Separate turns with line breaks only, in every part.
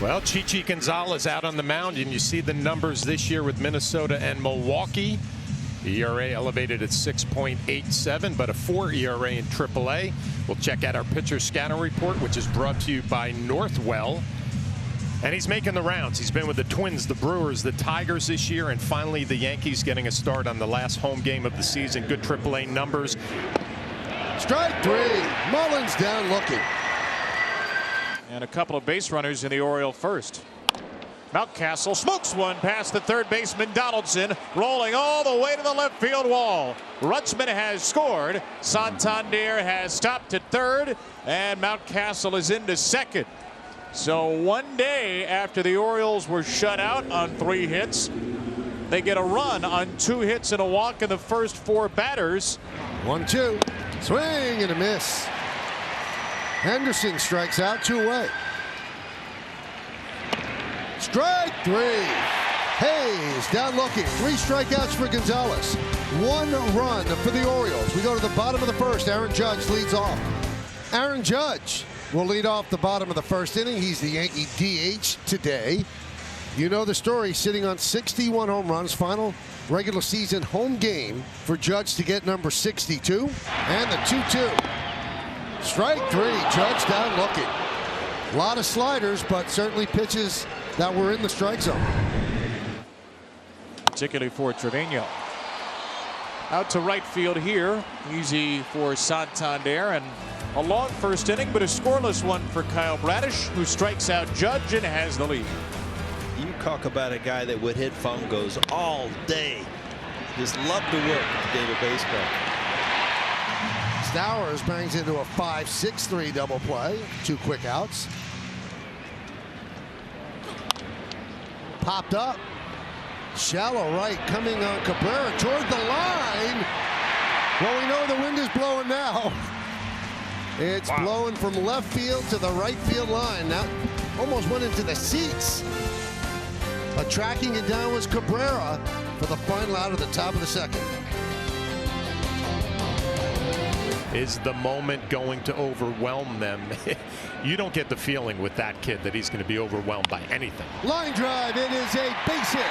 Well, Chichi Gonzalez out on the mound, and you see the numbers this year with Minnesota and Milwaukee. The ERA elevated at 6.87, but a 4 ERA in AAA. We'll check out our pitcher scanner report, which is brought to you by Northwell. And he's making the rounds. He's been with the Twins, the Brewers, the Tigers this year, and finally the Yankees getting a start on the last home game of the season. Good AAA numbers.
Strike three. Mullins down looking.
And a couple of base runners in the Oriole first. Mountcastle smokes one past the third baseman Donaldson, rolling all the way to the left field wall. Rutschman has scored. Santander has stopped at third, and Mountcastle is into second. So one day after the Orioles were shut out on 3 hits, they get a run on 2 hits and a walk in the first 4 batters.
1-2. Swing and a miss. Henderson strikes out, 2 away. Strike 3. Hayes down looking. 3 strikeouts for Gonzalez. 1 run for the Orioles. We go to the bottom of the first. Aaron Judge leads off. Aaron Judge will lead off the bottom of the first inning. He's the Yankee DH today. You know the story, sitting on 61 home runs. Final regular season home game for Judge to get number 62. And the 2-2. Strike 3. Judge down looking. A lot of sliders, but certainly pitches that were in the strike zone.
Particularly for Trevino. Out to right field here. Easy for Santander, and a long first inning, but a scoreless one for Kyle Bradish, who strikes out Judge and has the lead.
You talk about a guy that would hit fungos all day. Just love to work at the game of baseball.
Stowers bangs into a 5-6-3 double play. 2 quick outs. Popped up. Shallow right, coming on Cabrera toward the line. Well, we know the wind is blowing now. It's blowing from left field to the right field line. Now almost went into the seats. But tracking it down was Cabrera for the final out of the top of the second.
Is the moment going to overwhelm them? You don't get the feeling with that kid that he's going to be overwhelmed by anything.
Line drive. It is a base hit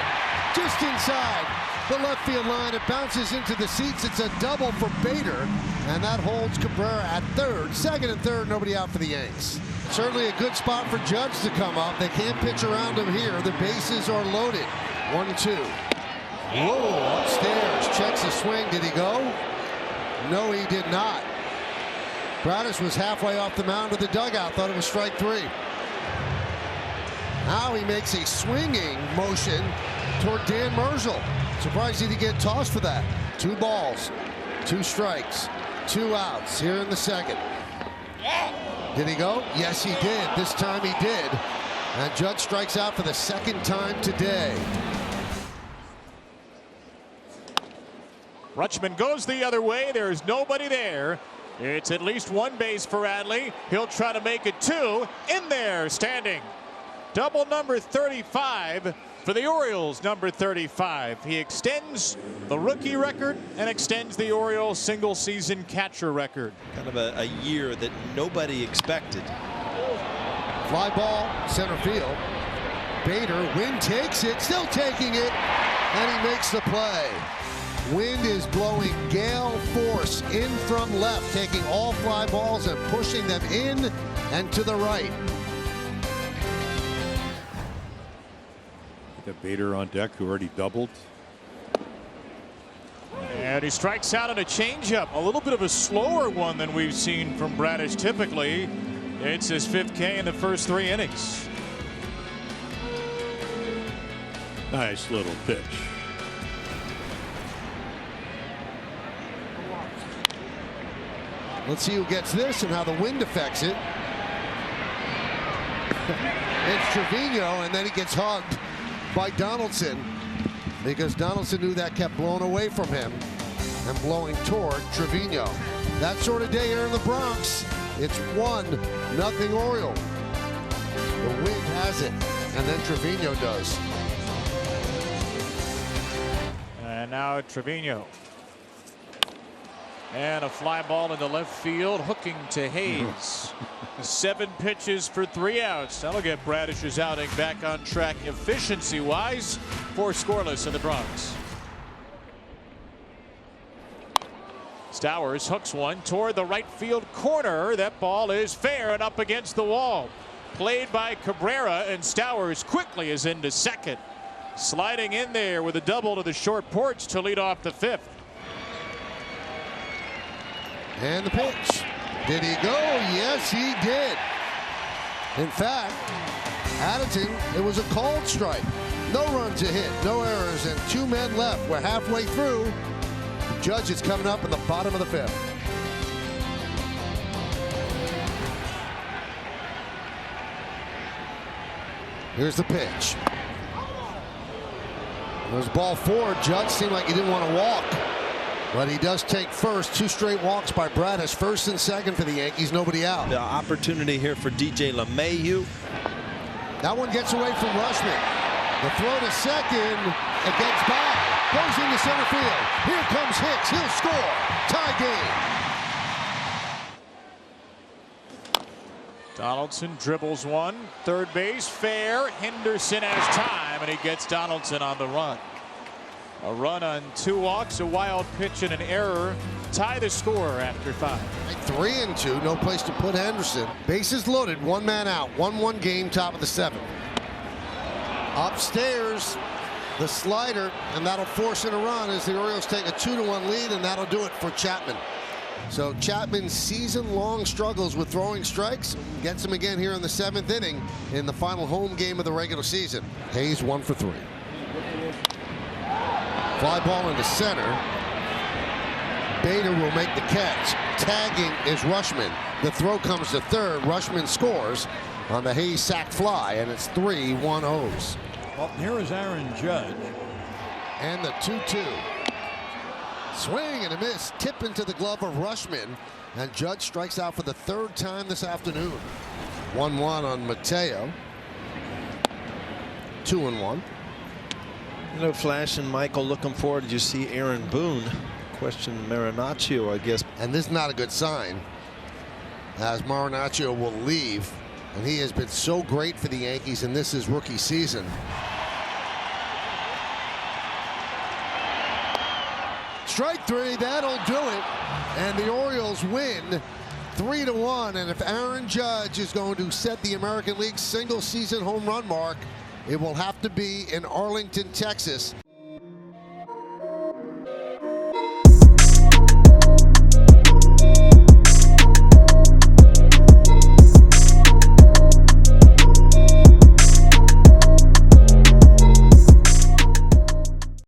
just inside the left field line. It bounces into the seats. It's a double for Bader, and that holds Cabrera at third. Second and third, nobody out for the Yanks. Certainly a good spot for Judge to come up. They can't pitch around him here. The bases are loaded. 1-2. Whoa, upstairs. Checks the swing. Did he go? No, he did not. Bradish was halfway off the mound to the dugout. Thought it was strike 3. Now he makes a swinging motion toward Dan Merzel. Surprised he didn't get tossed for that. 2 balls, 2 strikes, 2 outs here in the second. Did he go? Yes, he did. This time he did. And Judge strikes out for the 2nd time today.
Rutschman goes the other way. There's nobody there. It's at least 1 base for Adley. He'll try to make it 2. In there, standing. Double number 35 for the Orioles, number 35. He extends the rookie record and extends the Orioles single season catcher record.
Kind of a year that nobody expected.
Fly ball, center field. Bader, Wind takes it, still taking it, and he makes the play. Wind is blowing gale force in from left, taking all fly balls and pushing them in and to the right.
Got Bader on deck, who already doubled.
And he strikes out on a changeup, a little bit of a slower one than we've seen from Bradish typically. It's his 5th K in the first 3 innings.
Nice little pitch.
Let's see who gets this and how the wind affects it. It's Trevino, and then he gets hugged by Donaldson because Donaldson knew that kept blowing away from him and blowing toward Trevino. That sort of day here in the Bronx. It's 1-0 Oriole. The wind has it, and then Trevino does.
And now Trevino. And a fly ball into left field, hooking to Hayes. 7 pitches for 3 outs. That'll get Bradish's outing back on track efficiency-wise. 4 scoreless in the Bronx. Stowers hooks one toward the right field corner. That ball is fair and up against the wall. Played by Cabrera, and Stowers quickly is into second. Sliding in there with a double to the short porch to lead off the 5th.
And the pitch. Did he go? Yes, he did. In fact, Addington, it was a called strike. No runs a hit, no errors, and 2 men left. We're halfway through. The Judge is coming up in the bottom of the 5th. Here's the pitch. There's ball 4. Judge seemed like he didn't want to walk. But he does take first. 2 straight walks by Bradish. First and second for the Yankees. Nobody out.
The opportunity here for DJ LeMahieu.
That one gets away from Rushman. The throw to second. It gets by. Goes into center field. Here comes Hicks. He'll score. Tie game.
Donaldson dribbles one. Third base fair. Henderson has time, and he gets Donaldson on the run. A run on 2 walks, a wild pitch, and an error tie the score after 5.
3 and 2. No place to put Henderson. Bases loaded. 1 man out. 1-1 game. Top of the 7th. Upstairs, the slider, and that'll force in a run as the Orioles take a 2-1 lead, and that'll do it for Chapman. So Chapman's season-long struggles with throwing strikes gets him again here in the 7th inning in the final home game of the regular season. Hayes 1 for 3. Fly ball into center. Bader will make the catch. Tagging is Rushman. The throw comes to third. Rushman scores on the Hayes sac fly, and it's 3-1-0s.
Well, here is Aaron Judge.
And the 2-2. Swing and a miss. Tip into the glove of Rushman. And Judge strikes out for the 3rd time this afternoon. 1-1 on Mateo. 2-1.
You know, Flash and Michael looking forward. Did you see Aaron Boone question Marinaccio, I guess?
And this is not a good sign, as Marinaccio will leave. And he has been so great for the Yankees, and this is rookie season. Strike 3, that'll do it. And the Orioles win 3-1. And if Aaron Judge is going to set the American League single season home run mark, it will have to be in Arlington, Texas.